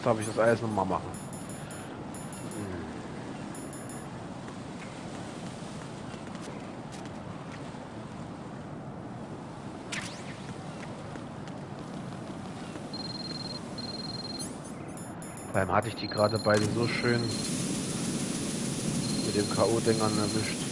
darf ich das alles nochmal machen. Vor allem hatte ich die gerade beide so schön mit dem K.O.-Dingern erwischt.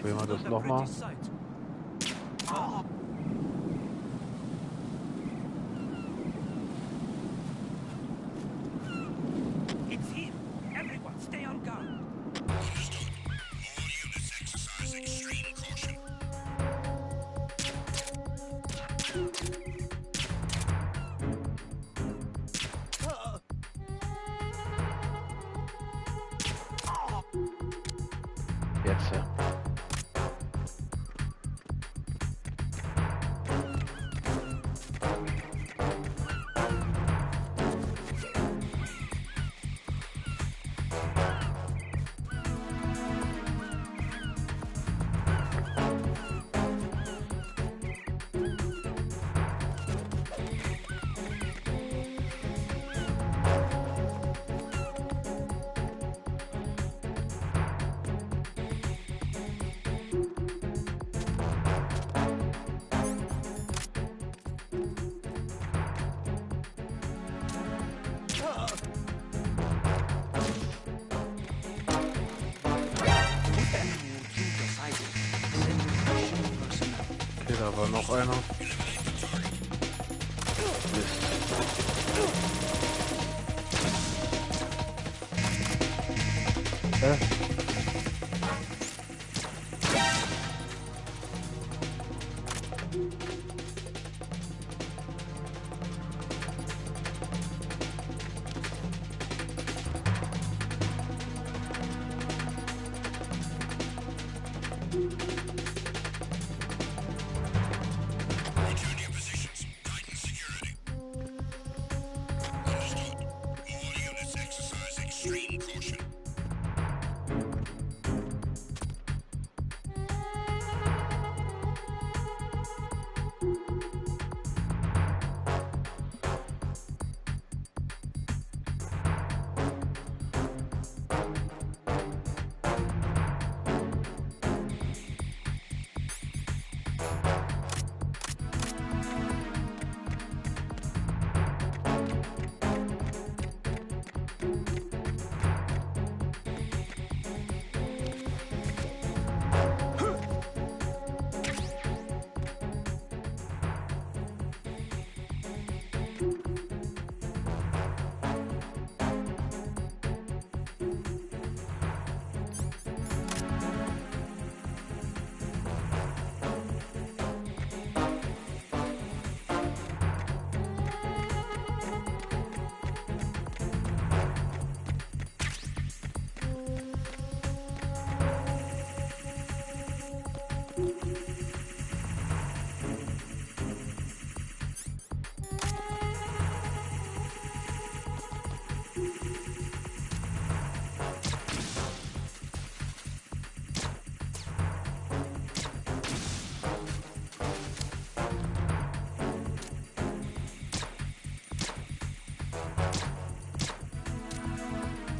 Will man das nochmal? Jetzt. Okay, da war noch einer. Mist.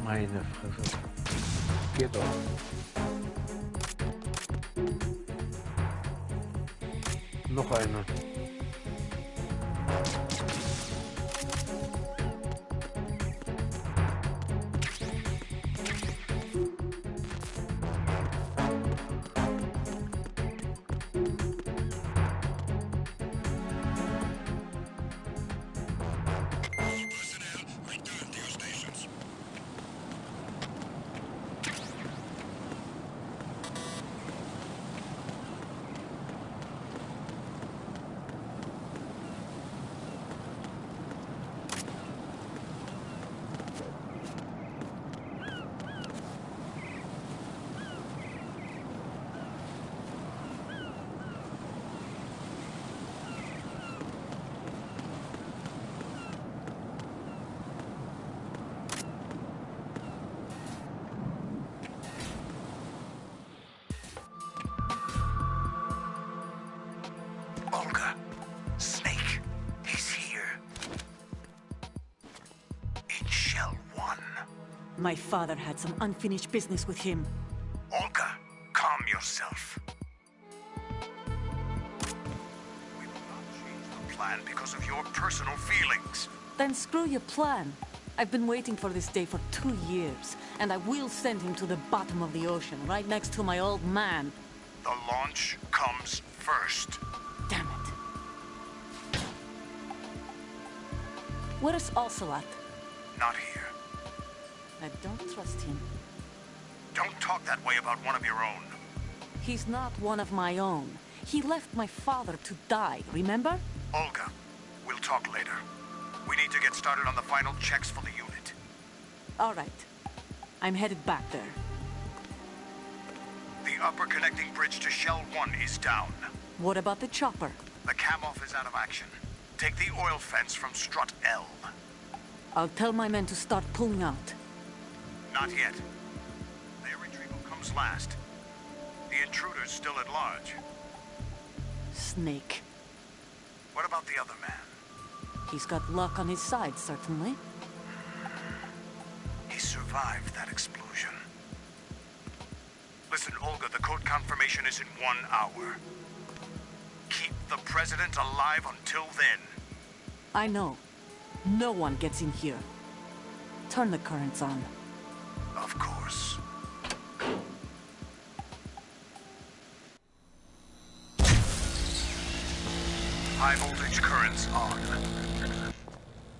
Meine Fresse. Geht doch. Noch eine. My father had some unfinished business with him. Olga, calm yourself. We will not change the plan because of your personal feelings. Then screw your plan. I've been waiting for this day for 2 years, and I will send him to the bottom of the ocean, right next to my old man. The launch comes first. Damn it. Where's Ocelot? Not here. I don't trust him. Don't talk that way about one of your own. He's not one of my own. He left my father to die, remember? Olga, we'll talk later. We need to get started on the final checks for the unit. All right. I'm headed back there. The upper connecting bridge to Shell 1 is down. What about the chopper? The cam-off is out of action. Take the oil fence from strut L. I'll tell my men to start pulling out. Not yet. Their retrieval comes last. The intruder's still at large. Snake. What about the other man? He's got luck on his side, certainly. He survived that explosion. Listen, Olga, the code confirmation is in 1 hour. Keep the president alive until then. I know. No one gets in here. Turn the currents on. Of course. High voltage currents on.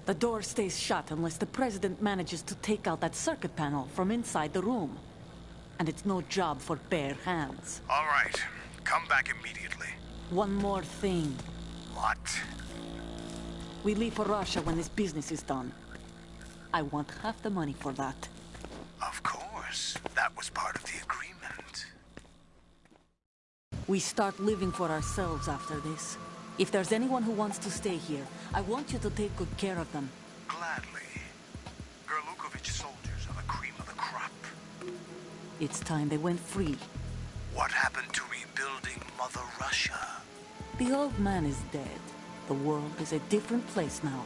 The door stays shut unless the president manages to take out that circuit panel from inside the room. And it's no job for bare hands. All right. Come back immediately. One more thing. What? We leave for Russia when this business is done. I want half the money for that. Of course. That was part of the agreement. We start living for ourselves after this. If there's anyone who wants to stay here, I want you to take good care of them. Gladly. Gerlukovich soldiers are the cream of the crop. It's time they went free. What happened to rebuilding Mother Russia? The old man is dead. The world is a different place now.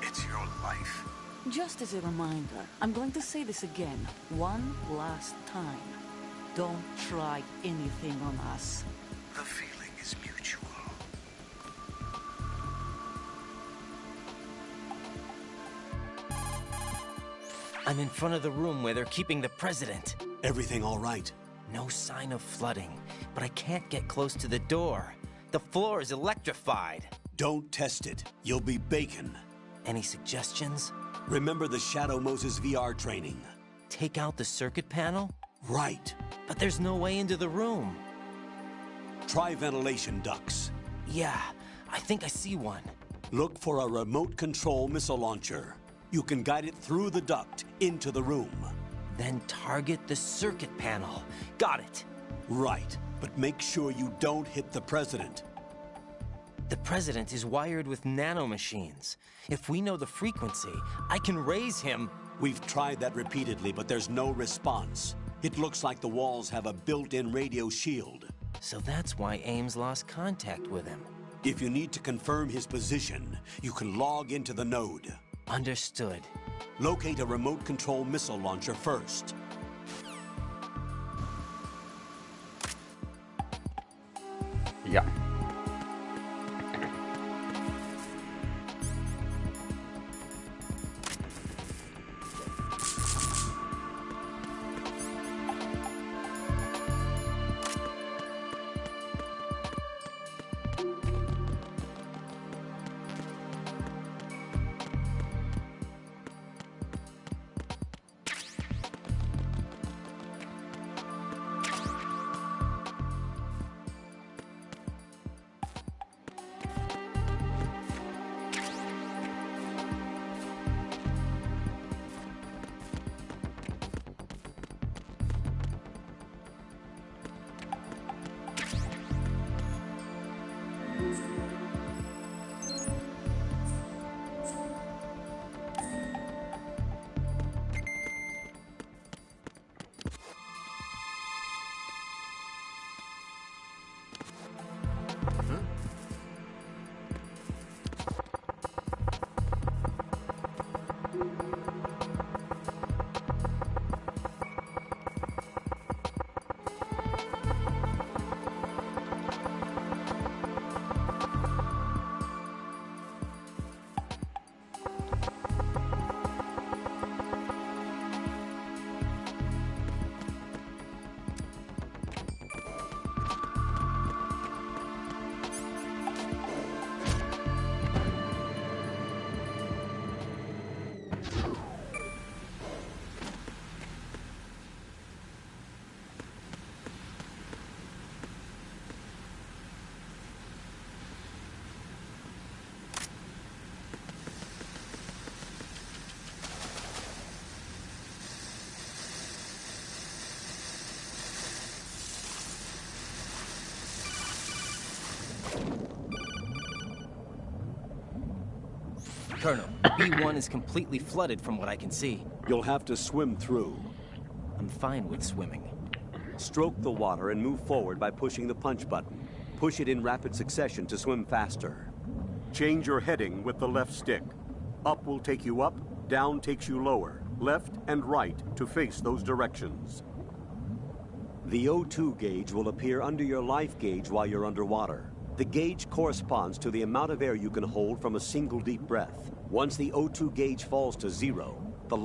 It's your life. Just as a reminder, I'm going to say this again, one last time. Don't try anything on us. The feeling is mutual. I'm in front of the room where they're keeping the president. Everything all right? No sign of flooding, but I can't get close to the door. The floor is electrified. Don't test it. You'll be bacon. Any suggestions? Remember the Shadow Moses VR training? Take out the circuit panel? Right. But there's no way into the room. Try ventilation ducts. Yeah, I think I see one. Look for a remote control missile launcher. You can guide it through the duct into the room. Then target the circuit panel. Got it. Right, but make sure you don't hit the president. The president is wired with nanomachines. If we know the frequency, I can raise him. We've tried that repeatedly, but there's no response. It looks like the walls have a built-in radio shield. So that's why Ames lost contact with him. If you need to confirm his position, you can log into the node. Understood. Locate a remote control missile launcher first. Ja. Colonel, B1 is completely flooded from what I can see. You'll have to swim through. I'm fine with swimming. Stroke the water and move forward by pushing the punch button. Push it in rapid succession to swim faster. Change your heading with the left stick. Up will take you up, down takes you lower, left and right to face those directions. The O2 gauge will appear under your life gauge while you're underwater. The gauge corresponds to the amount of air you can hold from a single deep breath. Once the O2 gauge falls to zero, the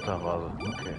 Da war sie. Okay.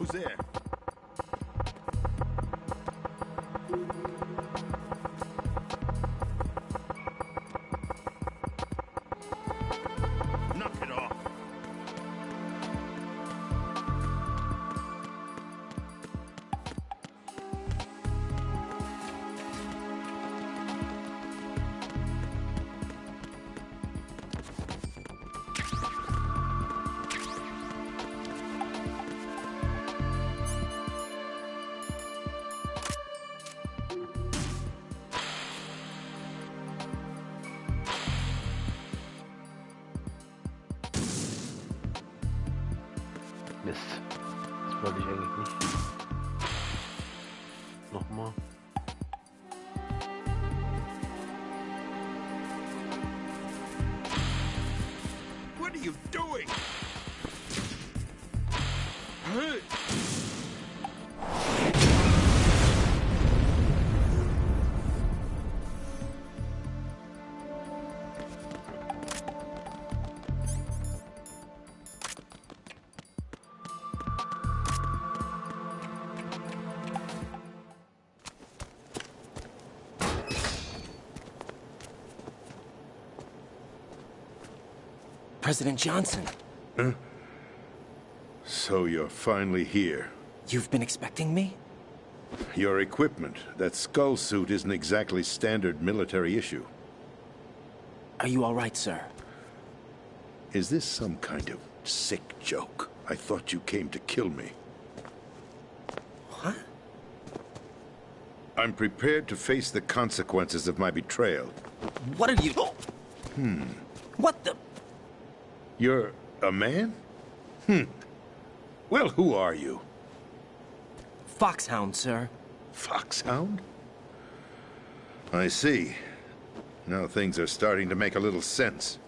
Who's there? Knock it off. Mist. Das wollte ich eigentlich nicht. Nochmal. What are you doing? President Johnson. Huh? So you're finally here. You've been expecting me? Your equipment, that skull suit isn't exactly standard military issue. Are you all right, sir? Is this some kind of sick joke? I thought you came to kill me. What? I'm prepared to face the consequences of my betrayal. What are you... What the... You're a man? Well, who are you? Foxhound, sir. Foxhound? I see. Now things are starting to make a little sense.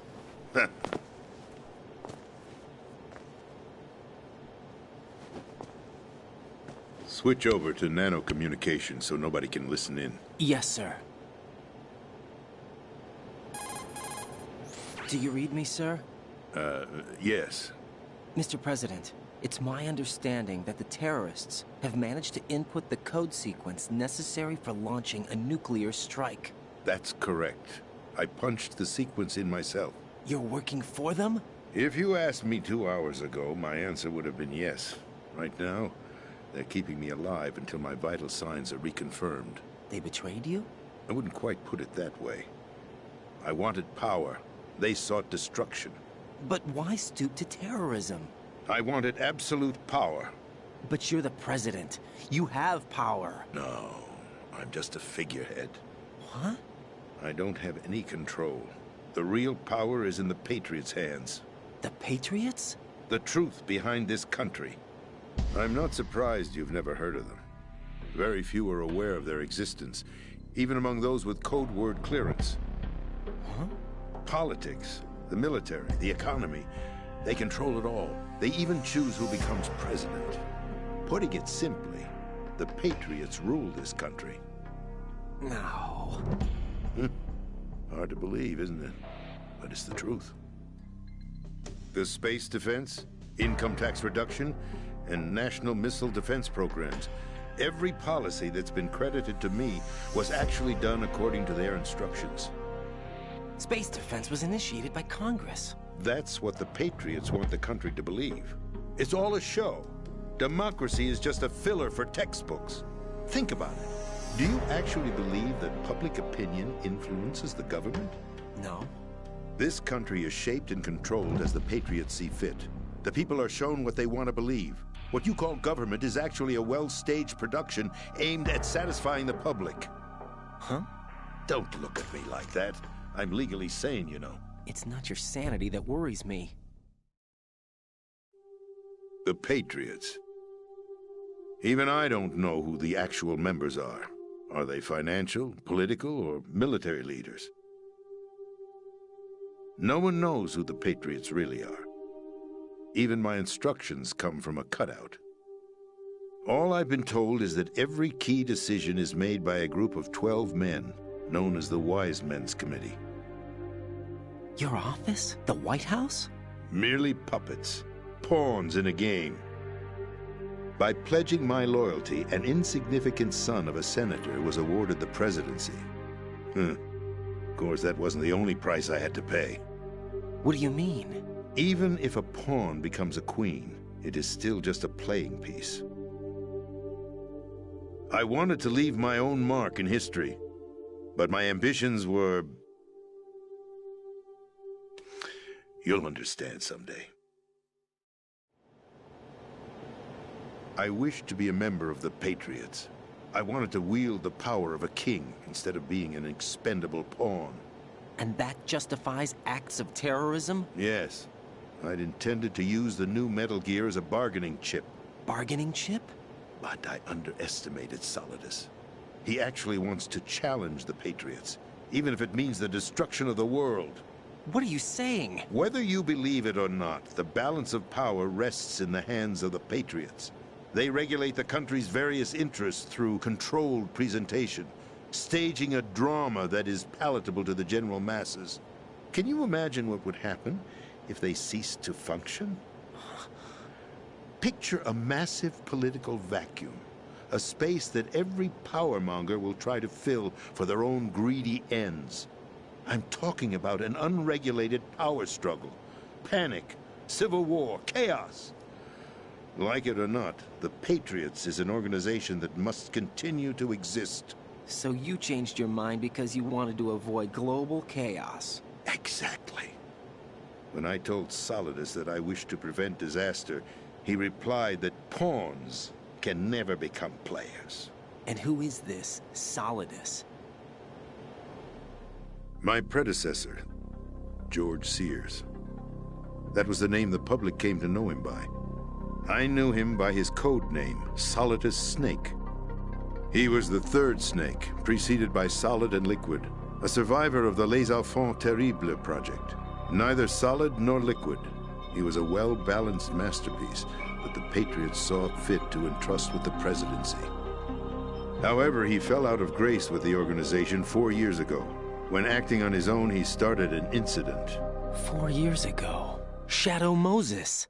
Switch over to nano communication so nobody can listen in. Yes, sir. Do you read me, sir? Yes. Mr. President, it's my understanding that the terrorists have managed to input the code sequence necessary for launching a nuclear strike. That's correct. I punched the sequence in myself. You're working for them? If you asked me 2 hours ago, my answer would have been yes. Right now, they're keeping me alive until my vital signs are reconfirmed. They betrayed you? I wouldn't quite put it that way. I wanted power. They sought destruction. But why stoop to terrorism? I wanted absolute power. But you're the president. You have power. No, I'm just a figurehead. What? I don't have any control. The real power is in the Patriots' hands. The Patriots? The truth behind this country. I'm not surprised you've never heard of them. Very few are aware of their existence, even among those with code word clearance. Huh? Politics, the military, the economy, they control it all. They even choose who becomes president. Putting it simply, the Patriots rule this country. No. Hard to believe, isn't it? But it's the truth. The space defense, income tax reduction, and national missile defense programs. Every policy that's been credited to me was actually done according to their instructions. Space defense was initiated by Congress. That's what the Patriots want the country to believe. It's all a show. Democracy is just a filler for textbooks. Think about it. Do you actually believe that public opinion influences the government? No. This country is shaped and controlled as the Patriots see fit. The people are shown what they want to believe. What you call government is actually a well-staged production aimed at satisfying the public. Huh? Don't look at me like that. I'm legally sane, you know. It's not your sanity that worries me. The Patriots. Even I don't know who the actual members are. Are they financial, political, or military leaders? No one knows who the Patriots really are. Even my instructions come from a cutout. All I've been told is that every key decision is made by a group of 12 men, known as the Wise Men's Committee. Your office? The White House? Merely puppets, pawns in a game. By pledging my loyalty, an insignificant son of a senator was awarded the presidency. Of course, that wasn't the only price I had to pay. What do you mean? Even if a pawn becomes a queen, it is still just a playing piece. I wanted to leave my own mark in history, but my ambitions were... You'll understand someday. I wished to be a member of the Patriots. I wanted to wield the power of a king instead of being an expendable pawn. And that justifies acts of terrorism? Yes. I'd intended to use the new Metal Gear as a bargaining chip. Bargaining chip? But I underestimated Solidus. He actually wants to challenge the Patriots, even if it means the destruction of the world. What are you saying? Whether you believe it or not, the balance of power rests in the hands of the Patriots. They regulate the country's various interests through controlled presentation, staging a drama that is palatable to the general masses. Can you imagine what would happen if they ceased to function? Picture a massive political vacuum, a space that every powermonger will try to fill for their own greedy ends. I'm talking about an unregulated power struggle, panic, civil war, chaos. Like it or not, the Patriots is an organization that must continue to exist. So you changed your mind because you wanted to avoid global chaos. Exactly. When I told Solidus that I wished to prevent disaster, he replied that pawns can never become players. And who is this Solidus? My predecessor, George Sears. That was the name the public came to know him by. I knew him by his code name, Solidus Snake. He was the third Snake, preceded by Solid and Liquid, a survivor of the Les Enfants Terribles project. Neither solid nor liquid, he was a well-balanced masterpiece, that the Patriots saw fit to entrust with the presidency. However, he fell out of grace with the organization 4 years ago. When acting on his own, he started an incident. 4 years ago. Shadow Moses.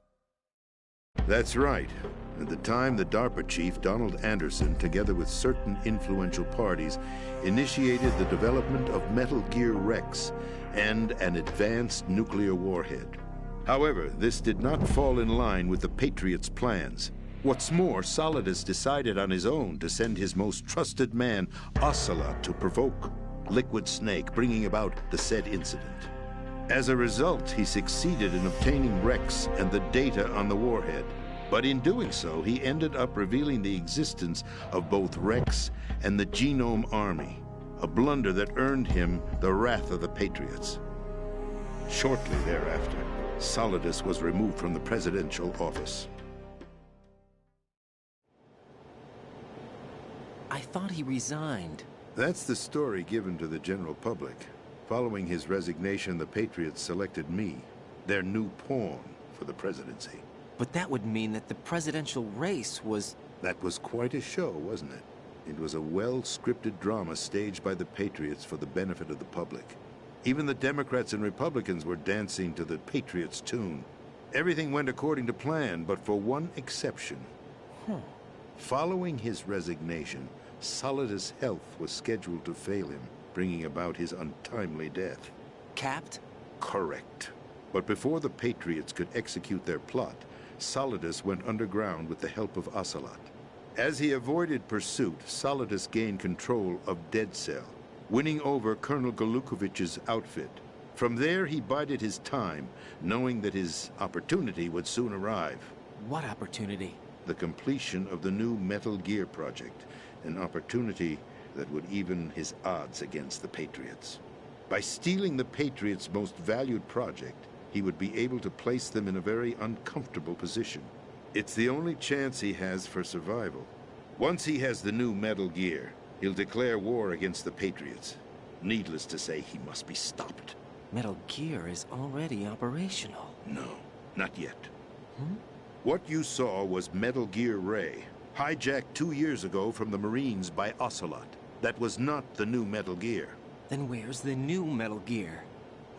That's right. At the time, the DARPA chief, Donald Anderson, together with certain influential parties, initiated the development of Metal Gear Rex and an advanced nuclear warhead. However, this did not fall in line with the Patriots' plans. What's more, Solidus decided on his own to send his most trusted man, Ocelot, to provoke Liquid Snake, bringing about the said incident. As a result, he succeeded in obtaining Rex and the data on the warhead. But in doing so, he ended up revealing the existence of both Rex and the Genome Army, a blunder that earned him the wrath of the Patriots. Shortly thereafter, Solidus was removed from the presidential office. I thought he resigned. That's the story given to the general public. Following his resignation, the Patriots selected me, their new pawn, for the presidency. But that would mean that the presidential race was... That was quite a show, wasn't it? It was a well-scripted drama staged by the Patriots for the benefit of the public. Even the Democrats and Republicans were dancing to the Patriots' tune. Everything went according to plan, but for one exception. Following his resignation, Solidus' health was scheduled to fail him, bringing about his untimely death. Capped? Correct. But before the Patriots could execute their plot, Solidus went underground with the help of Ocelot. As he avoided pursuit, Solidus gained control of Dead Cell, winning over Colonel Golukovich's outfit. From there, he bided his time, knowing that his opportunity would soon arrive. What opportunity? The completion of the new Metal Gear project, an opportunity that would even his odds against the Patriots. By stealing the Patriots' most valued project, he would be able to place them in a very uncomfortable position. It's the only chance he has for survival. Once he has the new Metal Gear, he'll declare war against the Patriots. Needless to say, he must be stopped. Metal Gear is already operational. No, not yet. What you saw was Metal Gear Ray, hijacked 2 years ago from the Marines by Ocelot. That was not the new Metal Gear. Then where's the new Metal Gear?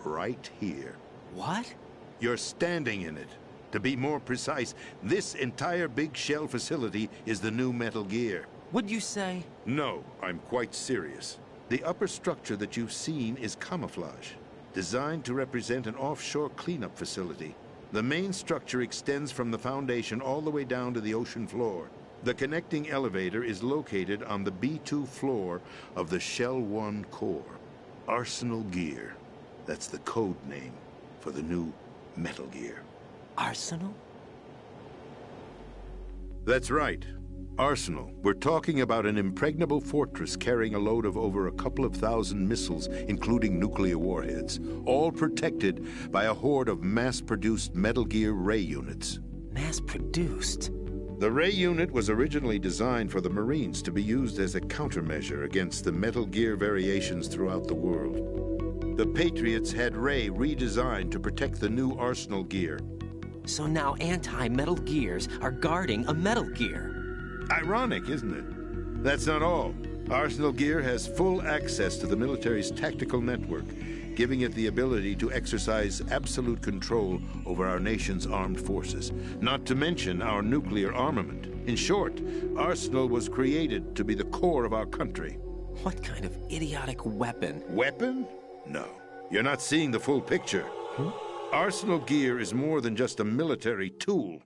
Right here. What? You're standing in it. To be more precise, this entire big shell facility is the new Metal Gear. What'd you say? No, I'm quite serious. The upper structure that you've seen is camouflage, designed to represent an offshore cleanup facility. The main structure extends from the foundation all the way down to the ocean floor. The connecting elevator is located on the B2 floor of the Shell 1 core. Arsenal Gear. That's the code name for the new Metal Gear. Arsenal? That's right. Arsenal. We're talking about an impregnable fortress carrying a load of over a couple of thousand missiles, including nuclear warheads, all protected by a horde of mass-produced Metal Gear Ray units. Mass-produced? The Ray unit was originally designed for the Marines to be used as a countermeasure against the Metal Gear variations throughout the world. The Patriots had Ray redesigned to protect the new Arsenal Gear. So now anti-Metal Gears are guarding a Metal Gear. Ironic, isn't it? That's not all. Arsenal Gear has full access to the military's tactical network, giving it the ability to exercise absolute control over our nation's armed forces, not to mention our nuclear armament. In short, Arsenal was created to be the core of our country. What kind of idiotic weapon? Weapon? No. You're not seeing the full picture. Arsenal Gear is more than just a military tool.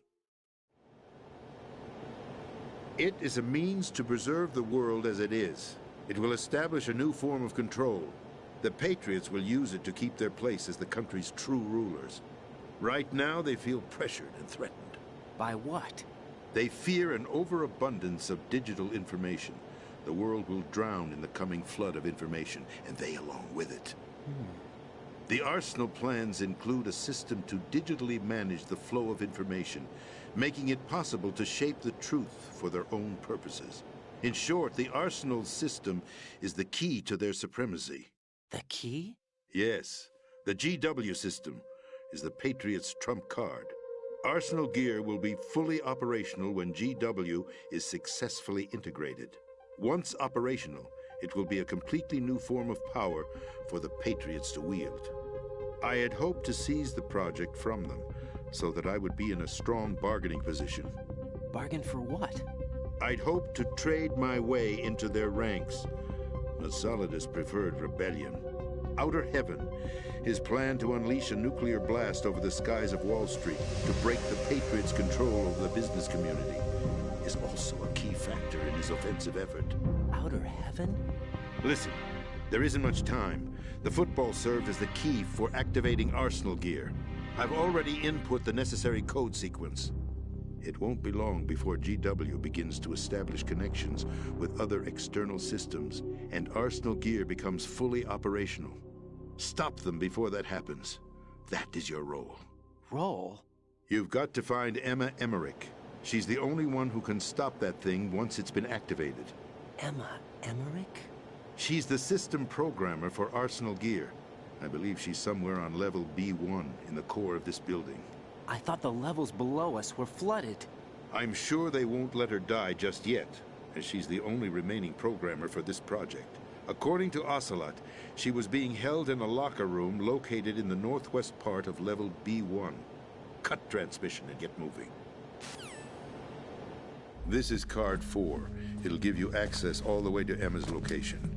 It is a means to preserve the world as it is. It will establish a new form of control. The Patriots will use it to keep their place as the country's true rulers. Right now, they feel pressured and threatened. By what? They fear an overabundance of digital information. The world will drown in the coming flood of information, and they along with it. The Arsenal plans include a system to digitally manage the flow of information, making it possible to shape the truth for their own purposes. In short, the Arsenal system is the key to their supremacy. The key? Yes, the GW system is the Patriots' trump card. Arsenal gear will be fully operational when GW is successfully integrated. Once operational, it will be a completely new form of power for the Patriots to wield. I had hoped to seize the project from them, so that I would be in a strong bargaining position. Bargain for what? I'd hoped to trade my way into their ranks. But Solidus preferred rebellion. Outer Heaven, his plan to unleash a nuclear blast over the skies of Wall Street to break the Patriots' control over the business community, is also a key factor in his offensive effort. Outer Heaven? Listen, there isn't much time. The football served as the key for activating Arsenal gear. I've already input the necessary code sequence. It won't be long before GW begins to establish connections with other external systems, and Arsenal gear becomes fully operational. Stop them before that happens. That is your role. Role? You've got to find Emma Emmerich. She's the only one who can stop that thing once it's been activated. Emma Emmerich? She's the system programmer for Arsenal gear. I believe she's somewhere on level B1 in the core of this building. I thought the levels below us were flooded. I'm sure they won't let her die just yet, as she's the only remaining programmer for this project. According to Ocelot, she was being held in a locker room located in the northwest part of level B1. Cut transmission and get moving. This is card 4. It'll give you access all the way to Emma's location.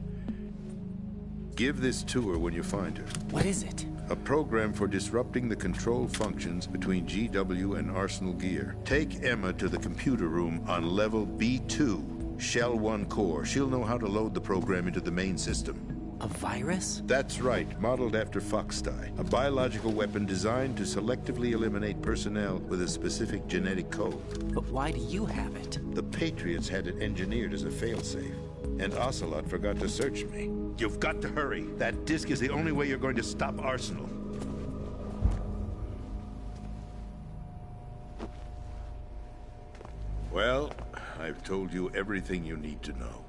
Give this to her when you find her. What is it? A program for disrupting the control functions between GW and Arsenal gear. Take Emma to the computer room on level B2, Shell 1 core. She'll know how to load the program into the main system. A virus? That's right, modeled after Foxdie. A biological weapon designed to selectively eliminate personnel with a specific genetic code. But why do you have it? The Patriots had it engineered as a failsafe, and Ocelot forgot to search me. You've got to hurry. That disk is the only way you're going to stop Arsenal. Well, I've told you everything you need to know.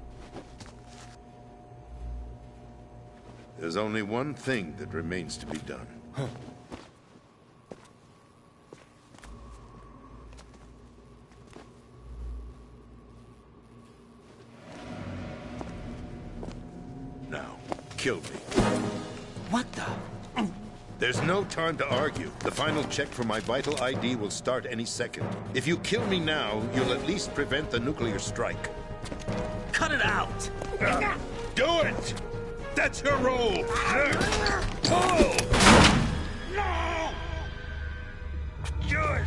There's only one thing that remains to be done. Huh. Now, kill me. What the? There's no time to argue. The final check for my vital ID will start any second. If you kill me now, you'll at least prevent the nuclear strike. Cut it out! Do it! That's your role! Pull! No! Do it!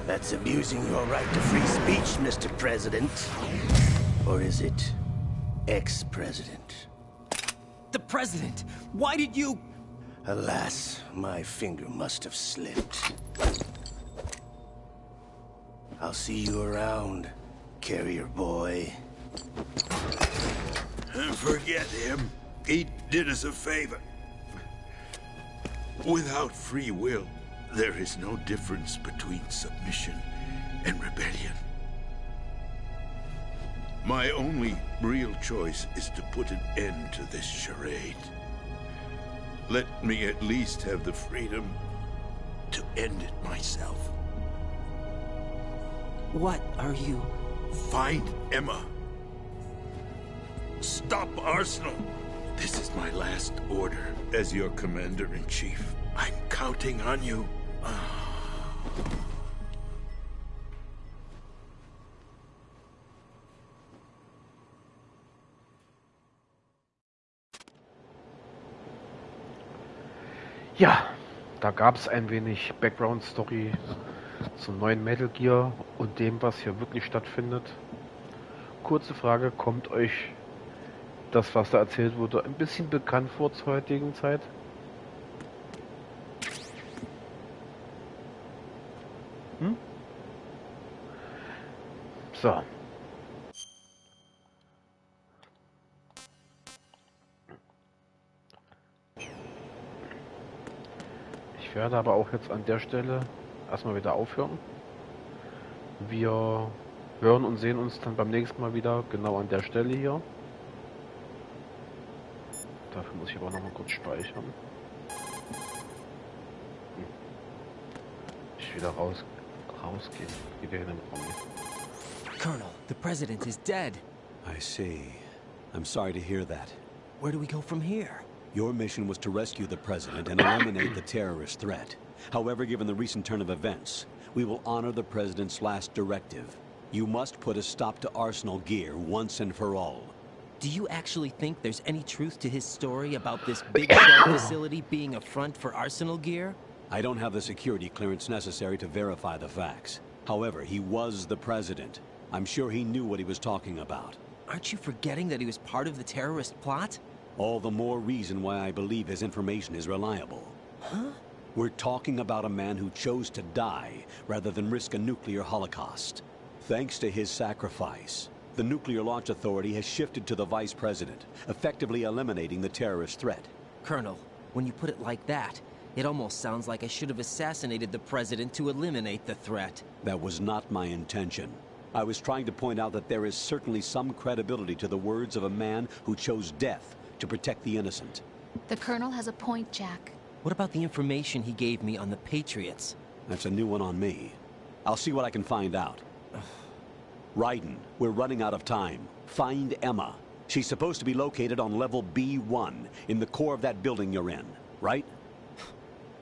That's abusing your right to free speech, Mr. President. Or is it ex-president? The president! Why did you... Alas, my finger must have slipped. I'll see you around, carrier boy. Forget him. He did us a favor. Without free will, there is no difference between submission and rebellion. My only real choice is to put an end to this charade. Let me at least have the freedom to end it myself. What are you... Find Emma. Stop Arsenal. This is my last order as your commander-in-chief. I'm counting on you. Ja, da gab es ein wenig Background-Story zum neuen Metal Gear und dem, was hier wirklich stattfindet. Kurze Frage, kommt euch das, was da erzählt wurde, ein bisschen bekannt vor zur heutigen Zeit? So. Ich werde aber auch jetzt an der Stelle erstmal wieder aufhören. Wir hören und sehen uns dann beim nächsten Mal wieder genau an der Stelle hier. Dafür Muss ich aber noch mal kurz speichern. Ich wieder rausgehen. Wieder in den Raum. Colonel, the president is dead. I see. I'm sorry to hear that. Where do we go from here? Your mission was to rescue the president and eliminate the terrorist threat. However, given the recent turn of events, we will honor the president's last directive. You must put a stop to Arsenal gear once and for all. Do you actually think there's any truth to his story about this big shell facility being a front for Arsenal gear? I don't have the security clearance necessary to verify the facts. However, he was the president. I'm sure he knew what he was talking about. Aren't you forgetting that he was part of the terrorist plot? All the more reason why I believe his information is reliable. Huh? We're talking about a man who chose to die rather than risk a nuclear holocaust. Thanks to his sacrifice, the Nuclear Launch Authority has shifted to the vice president, effectively eliminating the terrorist threat. Colonel, when you put it like that, it almost sounds like I should have assassinated the president to eliminate the threat. That was not my intention. I was trying to point out that there is certainly some credibility to the words of a man who chose death to protect the innocent. The Colonel has a point, Jack. What about the information he gave me on the Patriots? That's a new one on me. I'll see what I can find out. Raiden, we're running out of time. Find Emma. She's supposed to be located on level B1, in the core of that building you're in, right?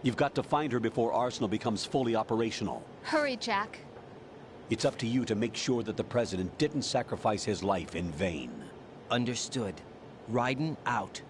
You've got to find her before Arsenal becomes fully operational. Hurry, Jack. It's up to you to make sure that the president didn't sacrifice his life in vain. Understood. Raiden out.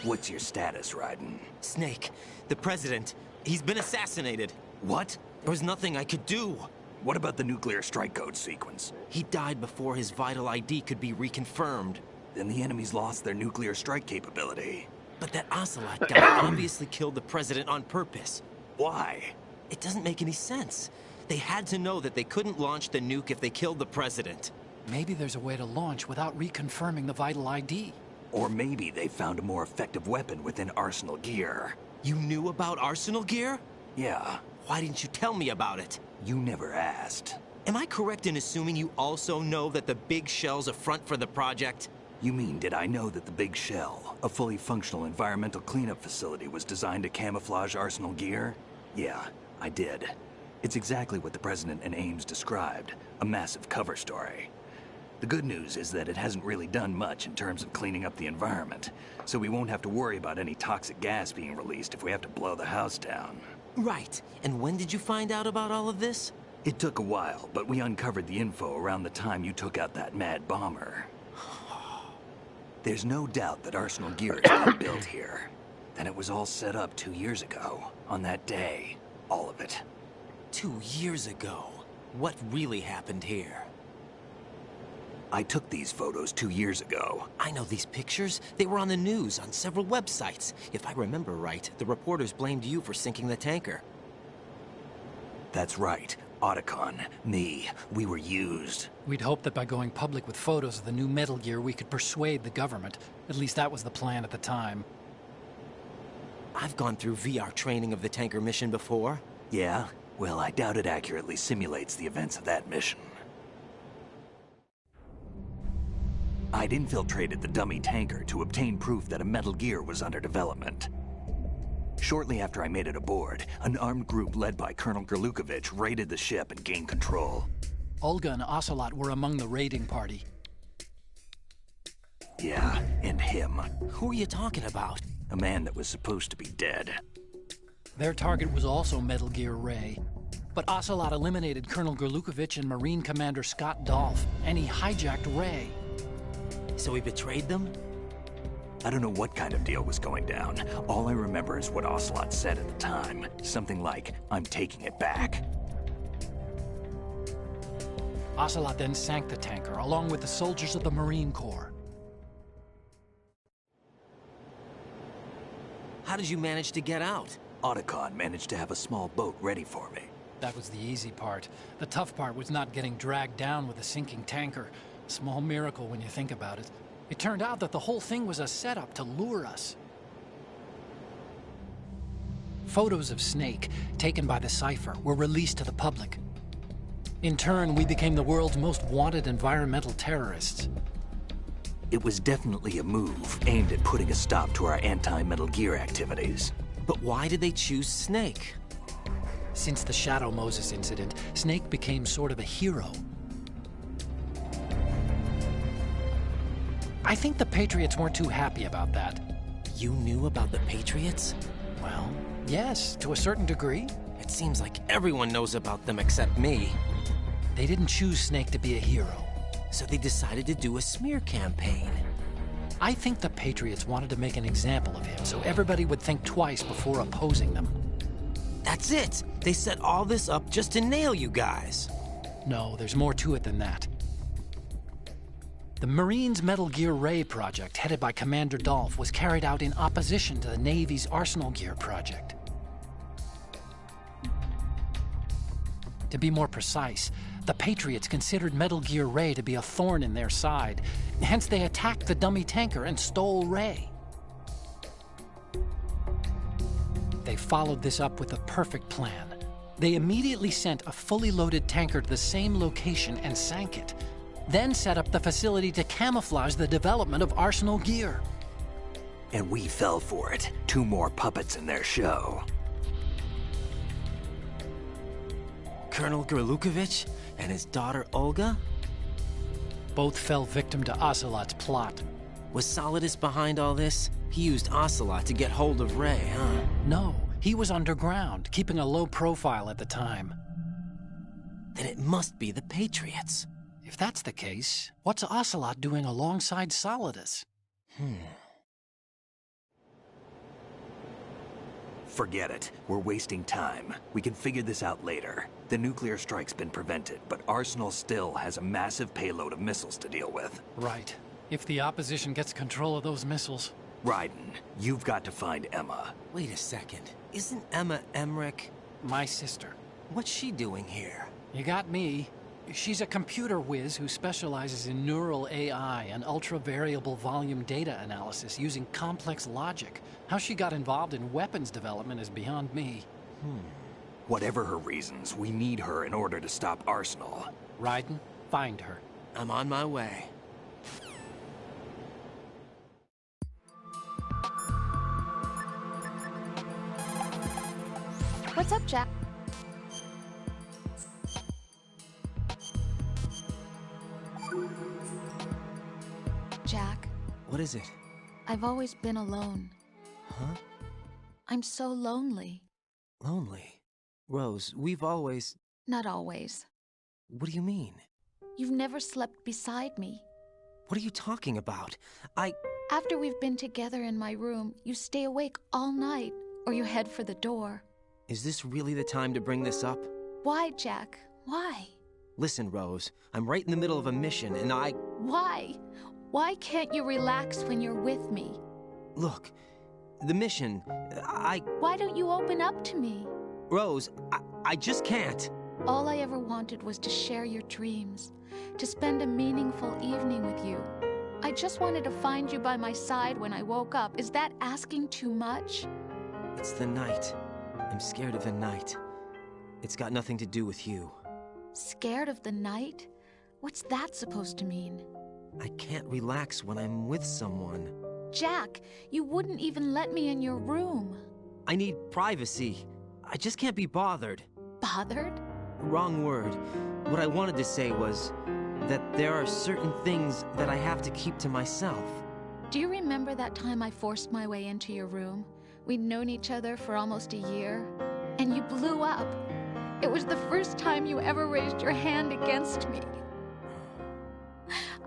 What's your status, Raiden? Snake, the president, he's been assassinated. What? There was nothing I could do. What about the nuclear strike code sequence? He died before his vital ID could be reconfirmed. Then the enemy's lost their nuclear strike capability. But that Ocelot guy obviously killed the president on purpose. Why? It doesn't make any sense. They had to know that they couldn't launch the nuke if they killed the president. Maybe there's a way to launch without reconfirming the vital ID. Or maybe they found a more effective weapon within Arsenal gear. You knew about Arsenal gear? Yeah. Why didn't you tell me about it? You never asked. Am I correct in assuming you also know that the big shell's a front for the project? You mean, did I know that the Big Shell, a fully functional environmental cleanup facility, was designed to camouflage Arsenal gear? Yeah, I did. It's exactly what the President and Ames described, a massive cover story. The good news is that it hasn't really done much in terms of cleaning up the environment, so we won't have to worry about any toxic gas being released if we have to blow the house down. Right. And when did you find out about all of this? It took a while, but we uncovered the info around the time you took out that mad bomber. There's no doubt that Arsenal gear has been built here. Then it was all set up 2 years ago, on that day. All of it. 2 years ago? What really happened here? I took these photos 2 years ago. I know these pictures. They were on the news, on several websites. If I remember right, the reporters blamed you for sinking the tanker. That's right. Otacon, me, we were used. We'd hoped that by going public with photos of the new Metal Gear, we could persuade the government. At least that was the plan at the time. I've gone through VR training of the tanker mission before. Yeah? Well, I doubt it accurately simulates the events of that mission. I'd infiltrated the dummy tanker to obtain proof that a Metal Gear was under development. Shortly after I made it aboard, an armed group led by Colonel Gerlukovich raided the ship and gained control. Olga and Ocelot were among the raiding party. Yeah, and him. Who are you talking about? A man that was supposed to be dead. Their target was also Metal Gear Ray. But Ocelot eliminated Colonel Gerlukovich and Marine Commander Scott Dolph, and he hijacked Ray. So he betrayed them? I don't know what kind of deal was going down. All I remember is what Ocelot said at the time. Something like, "I'm taking it back." Ocelot then sank the tanker, along with the soldiers of the Marine Corps. How did you manage to get out? Otacon managed to have a small boat ready for me. That was the easy part. The tough part was not getting dragged down with a sinking tanker. Small miracle when you think about it. It turned out that the whole thing was a setup to lure us. Photos of Snake, taken by the Cypher, were released to the public. In turn, we became the world's most wanted environmental terrorists. It was definitely a move aimed at putting a stop to our anti-Metal Gear activities. But why did they choose Snake? Since the Shadow Moses incident, Snake became sort of a hero. I think the Patriots weren't too happy about that. You knew about the Patriots? Well, yes, to a certain degree. It seems like everyone knows about them except me. They didn't choose Snake to be a hero. So they decided to do a smear campaign. I think the Patriots wanted to make an example of him so everybody would think twice before opposing them. That's it! They set all this up just to nail you guys. No, there's more to it than that. The Marines' Metal Gear Ray project, headed by Commander Dolph, was carried out in opposition to the Navy's Arsenal Gear project. To be more precise, the Patriots considered Metal Gear Ray to be a thorn in their side. Hence, they attacked the dummy tanker and stole Ray. They followed this up with a perfect plan. They immediately sent a fully loaded tanker to the same location and sank it. Then set up the facility to camouflage the development of Arsenal Gear. And we fell for it. 2 more puppets in their show. Colonel Gerlukovich and his daughter Olga? Both fell victim to Ocelot's plot. Was Solidus behind all this? He used Ocelot to get hold of Ray, huh? No, he was underground, keeping a low profile at the time. Then it must be the Patriots. If that's the case, what's Ocelot doing alongside Solidus? Forget it. We're wasting time. We can figure this out later. The nuclear strike's been prevented, but Arsenal still has a massive payload of missiles to deal with. Right. If the opposition gets control of those missiles. Raiden, you've got to find Emma. Wait a second. Isn't Emma Emmerich? My sister. What's she doing here? You got me. She's a computer whiz who specializes in neural AI and ultra-variable volume data analysis using complex logic. How she got involved in weapons development is beyond me. Whatever her reasons, we need her in order to stop Arsenal. Raiden, find her. I'm on my way. What's up, Jack? Jack, What is it? I've always been alone. Huh? I'm so lonely. Lonely? Rose, we've always... Not always. What do you mean? You've never slept beside me. What are you talking about? After we've been together in my room, you stay awake all night, or you head for the door. Is this really the time to bring this up? Why, Jack? Why? Listen, Rose, I'm right in the middle of a mission and Why? Why can't you relax when you're with me? Look, the mission, Why don't you open up to me? Rose, I just can't. All I ever wanted was to share your dreams, to spend a meaningful evening with you. I just wanted to find you by my side when I woke up. Is that asking too much? It's the night. I'm scared of the night. It's got nothing to do with you. Scared of the night? What's that supposed to mean? I can't relax when I'm with someone. Jack, you wouldn't even let me in your room. I need privacy. I just can't be bothered. Bothered? Wrong word. What I wanted to say was that there are certain things that I have to keep to myself. Do you remember that time I forced my way into your room? We'd known each other for almost a year, and you blew up. It was the first time you ever raised your hand against me.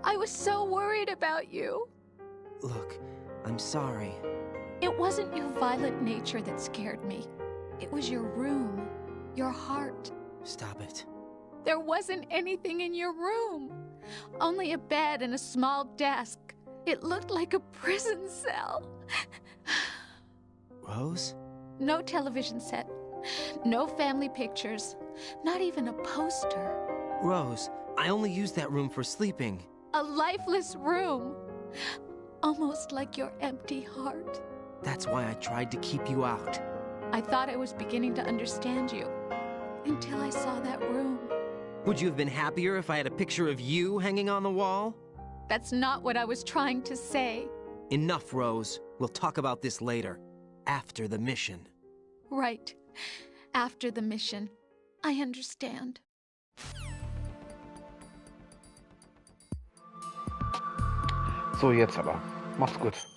I was so worried about you. Look, I'm sorry. It wasn't your violent nature that scared me. It was your room, your heart. Stop it. There wasn't anything in your room. Only a bed and a small desk. It looked like a prison cell. Rose? No television set. No family pictures. Not even a poster. Rose, I only use that room for sleeping. A lifeless room. Almost like your empty heart. That's why I tried to keep you out. I thought I was beginning to understand you. Until I saw that room. Would you have been happier if I had a picture of you hanging on the wall? That's not what I was trying to say. Enough, Rose. We'll talk about this later. After the mission. Right. After the mission. I understand. So, jetzt aber. Macht's gut.